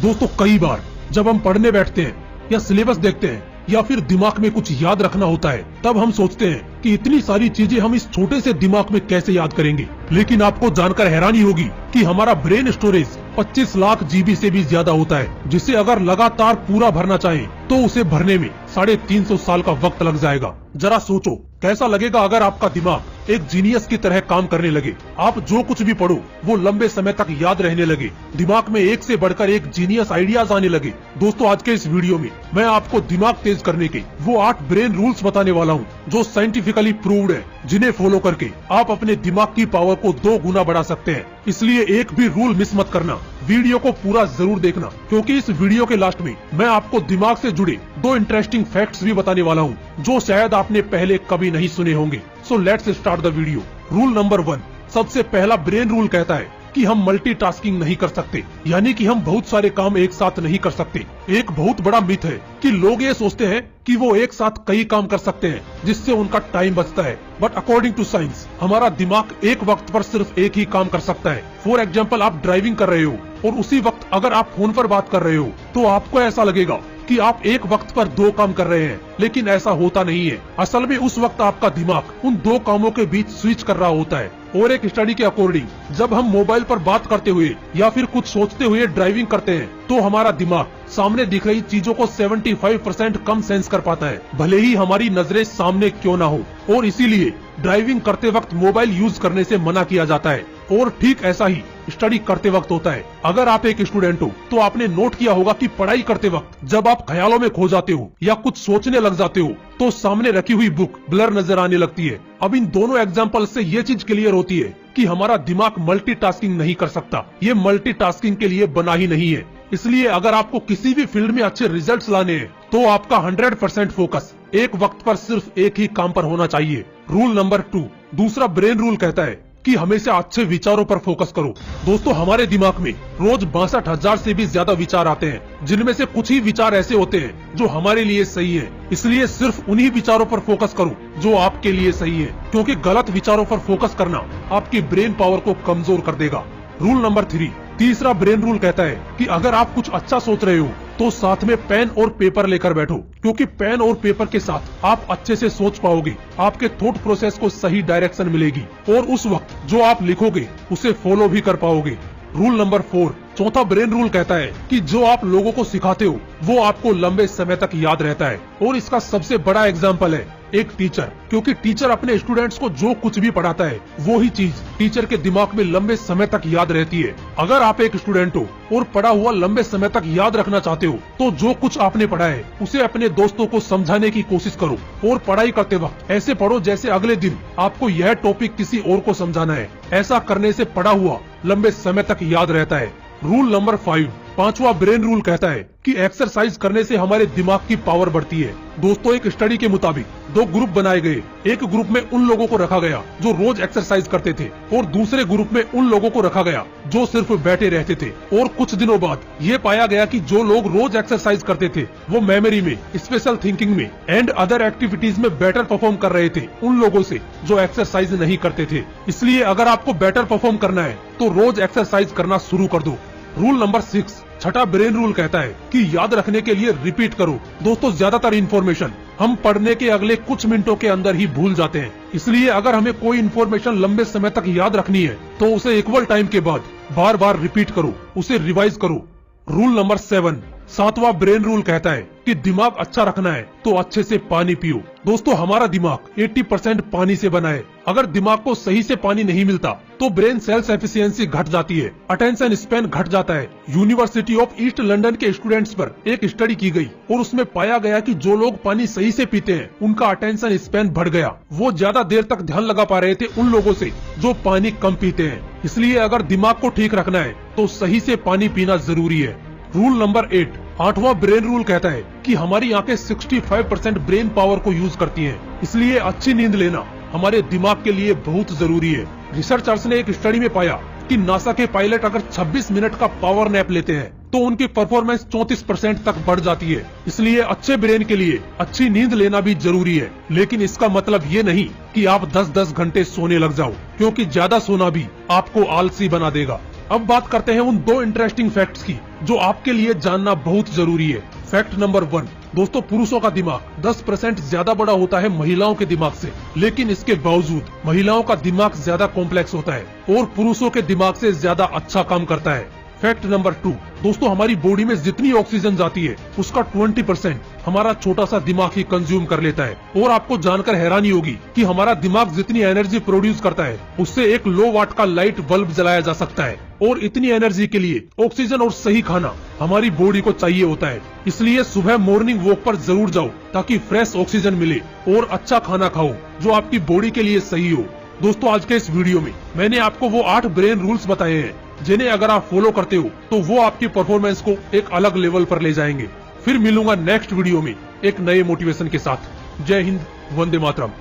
दोस्तों कई बार जब हम पढ़ने बैठते हैं या सिलेबस देखते हैं या फिर दिमाग में कुछ याद रखना होता है, तब हम सोचते हैं कि इतनी सारी चीजें हम इस छोटे से दिमाग में कैसे याद करेंगे। लेकिन आपको जानकर हैरानी होगी कि हमारा ब्रेन स्टोरेज 25 लाख जीबी से भी ज्यादा होता है, जिसे अगर लगातार पूरा भरना चाहे तो उसे भरने में 350 साल का वक्त लग जाएगा। जरा सोचो कैसा लगेगा अगर आपका दिमाग एक जीनियस की तरह काम करने लगे। आप जो कुछ भी पढ़ो वो लंबे समय तक याद रहने लगे, दिमाग में एक से बढ़कर एक जीनियस आइडियाज आने लगे। दोस्तों आज के इस वीडियो में मैं आपको दिमाग तेज करने के वो 8 ब्रेन रूल्स बताने वाला हूँ जो साइंटिफिकली प्रूव्ड है, जिन्हें फॉलो करके आप अपने दिमाग की पावर को 2 गुना बढ़ा सकते हैं। इसलिए एक भी रूल मिस मत करना, वीडियो को पूरा जरूर देखना, क्योंकि इस वीडियो के लास्ट में मैं आपको दिमाग से जुड़े 2 इंटरेस्टिंग फैक्ट्स भी बताने वाला हूँ जो शायद आपने पहले कभी नहीं सुने होंगे। So let's start the video. Rule number 1, सबसे पहला ब्रेन रूल कहता है कि हम मल्टीटास्किंग नहीं कर सकते, यानी कि हम बहुत सारे काम एक साथ नहीं कर सकते। एक बहुत बड़ा मिथ है कि लोग ये सोचते हैं कि वो एक साथ कई काम कर सकते हैं जिससे उनका टाइम बचता है, बट अकॉर्डिंग टू साइंस हमारा दिमाग एक वक्त पर सिर्फ एक ही काम कर सकता है। फॉर एग्जाम्पल, आप ड्राइविंग कर रहे हो और उसी वक्त अगर आप फोन पर बात कर रहे हो तो आपको ऐसा लगेगा कि आप एक वक्त पर 2 काम कर रहे हैं, लेकिन ऐसा होता नहीं है। असल में उस वक्त आपका दिमाग उन 2 कामों के बीच स्विच कर रहा होता है। और एक स्टडी के अकॉर्डिंग जब हम मोबाइल पर बात करते हुए या फिर कुछ सोचते हुए ड्राइविंग करते हैं तो हमारा दिमाग सामने दिख रही चीजों को 75% कम सेंस कर पाता है, भले ही हमारी नजरें सामने क्यों ना हो। और इसीलिए ड्राइविंग करते वक्त मोबाइल यूज करने से मना किया जाता है। और ठीक ऐसा ही स्टडी करते वक्त होता है। अगर आप एक स्टूडेंट हो तो आपने नोट किया होगा कि पढ़ाई करते वक्त जब आप ख्यालों में खो जाते हो या कुछ सोचने लग जाते हो तो सामने रखी हुई बुक ब्लर नजर आने लगती है। अब इन दोनों एग्जाम्पल से ये चीज क्लियर होती है कि हमारा दिमाग मल्टीटास्किंग नहीं कर सकता, ये मल्टीटास्किंग के लिए बना ही नहीं है। इसलिए अगर आपको किसी भी फील्ड में अच्छे रिजल्ट्स लाने हैं तो आपका 100% फोकस एक वक्त पर सिर्फ एक ही काम पर होना चाहिए। रूल नंबर 2, दूसरा ब्रेन रूल कहता है कि हमेशा अच्छे विचारों पर फोकस करो। दोस्तों हमारे दिमाग में रोज 62,000 से भी ज्यादा विचार आते हैं, जिनमें से कुछ ही विचार ऐसे होते हैं जो हमारे लिए सही है। इसलिए सिर्फ उन्हीं विचारों पर फोकस करो जो आपके लिए सही है, क्योंकि गलत विचारों पर फोकस करना आपकी ब्रेन पावर को कमजोर कर देगा। रूल नंबर 3, तीसरा ब्रेन रूल कहता है कि अगर आप कुछ अच्छा सोच रहे हो तो साथ में पेन और पेपर लेकर बैठो, क्योंकि पेन और पेपर के साथ आप अच्छे से सोच पाओगे, आपके थॉट प्रोसेस को सही डायरेक्शन मिलेगी और उस वक्त जो आप लिखोगे उसे फॉलो भी कर पाओगे। रूल नंबर 4, चौथा ब्रेन रूल कहता है कि जो आप लोगों को सिखाते हो वो आपको लंबे समय तक याद रहता है। और इसका सबसे बड़ा एग्जाम्पल है एक टीचर, क्योंकि टीचर अपने स्टूडेंट्स को जो कुछ भी पढ़ाता है वो ही चीज टीचर के दिमाग में लंबे समय तक याद रहती है। अगर आप एक स्टूडेंट हो और पढ़ा हुआ लंबे समय तक याद रखना चाहते हो तो जो कुछ आपने पढ़ा है उसे अपने दोस्तों को समझाने की कोशिश करो और पढ़ाई करते वक्त ऐसे पढ़ो जैसे अगले दिन आपको यह टॉपिक किसी और को समझाना है। ऐसा करने से पढ़ा हुआ लंबे समय तक याद रहता है। रूल नंबर 5, पांचवा ब्रेन रूल कहता है कि एक्सरसाइज करने से हमारे दिमाग की पावर बढ़ती है। दोस्तों एक स्टडी के मुताबिक 2 ग्रुप बनाए गए। एक ग्रुप में उन लोगों को रखा गया जो रोज एक्सरसाइज करते थे और दूसरे ग्रुप में उन लोगों को रखा गया जो सिर्फ बैठे रहते थे। और कुछ दिनों बाद ये पाया गया कि जो लोग रोज एक्सरसाइज करते थे वो मेमोरी में, स्पेशल थिंकिंग में एंड अदर एक्टिविटीज में बेटर परफॉर्म कर रहे थे उन लोगों से जो एक्सरसाइज नहीं करते थे। इसलिए अगर आपको बेटर परफॉर्म करना है तो रोज एक्सरसाइज करना शुरू कर दो। रूल नंबर 6, छठा ब्रेन रूल कहता है कि याद रखने के लिए रिपीट करो। दोस्तों ज्यादातर इन्फॉर्मेशन हम पढ़ने के अगले कुछ मिनटों के अंदर ही भूल जाते हैं, इसलिए अगर हमें कोई इन्फॉर्मेशन लंबे समय तक याद रखनी है तो उसे इक्वल टाइम के बाद बार बार रिपीट करो, उसे रिवाइज करो। रूल नंबर 7, सातवां ब्रेन रूल कहता है कि दिमाग अच्छा रखना है तो अच्छे से पानी पियो। दोस्तों हमारा दिमाग 80% पानी से बना है। अगर दिमाग को सही से पानी नहीं मिलता तो ब्रेन सेल्स एफिशिएंसी घट जाती है, अटेंशन स्पैन घट जाता है। यूनिवर्सिटी ऑफ ईस्ट लंदन के स्टूडेंट्स पर एक स्टडी की गई और उसमें पाया गया कि जो लोग पानी सही से पीते हैं उनका अटेंशन स्पैन बढ़ गया। वो ज्यादा देर तक ध्यान लगा पा रहे थे उन लोगों से जो पानी कम पीते हैं। इसलिए अगर दिमाग को ठीक रखना है तो सही से पानी पीना जरूरी है। रूल नंबर 8, आठवां ब्रेन रूल कहता है कि हमारी आंखें 65% ब्रेन पावर को यूज करती हैं, इसलिए अच्छी नींद लेना हमारे दिमाग के लिए बहुत जरूरी है। रिसर्चर्स ने एक स्टडी में पाया कि नासा के पायलट अगर 26 मिनट का पावर नैप लेते हैं तो उनकी परफॉर्मेंस 34% तक बढ़ जाती है। इसलिए अच्छे ब्रेन के लिए अच्छी नींद लेना भी जरूरी है, लेकिन इसका मतलब ये नहीं कि आप 10-10 घंटे सोने लग जाओ, क्योंकि ज्यादा सोना भी आपको आलसी बना देगा। अब बात करते हैं उन 2 इंटरेस्टिंग फैक्ट्स की जो आपके लिए जानना बहुत जरूरी है। फैक्ट नंबर 1, दोस्तों पुरुषों का दिमाग 10% ज्यादा बड़ा होता है महिलाओं के दिमाग से, लेकिन इसके बावजूद महिलाओं का दिमाग ज्यादा कॉम्प्लेक्स होता है और पुरुषों के दिमाग से ज्यादा अच्छा काम करता है। फैक्ट नंबर 2, दोस्तों हमारी बॉडी में जितनी ऑक्सीजन जाती है उसका 20% हमारा छोटा सा दिमाग ही कंज्यूम कर लेता है। और आपको जानकर हैरानी होगी कि हमारा दिमाग जितनी एनर्जी प्रोड्यूस करता है उससे एक लो वाट का लाइट बल्ब जलाया जा सकता है। और इतनी एनर्जी के लिए ऑक्सीजन और सही खाना हमारी बॉडी को चाहिए होता है। इसलिए सुबह मॉर्निंग वॉक पर जरूर जाओ ताकि फ्रेश ऑक्सीजन मिले और अच्छा खाना खाओ जो आपकी बॉडी के लिए सही हो। दोस्तों आज के इस वीडियो में मैंने आपको वो 8 ब्रेन रूल्स बताए हैं जिन्हें अगर आप फॉलो करते हो तो वो आपकी परफॉर्मेंस को एक अलग लेवल पर ले जाएंगे। फिर मिलूंगा नेक्स्ट वीडियो में एक नए मोटिवेशन के साथ। जय हिंद, वंदे मातरम।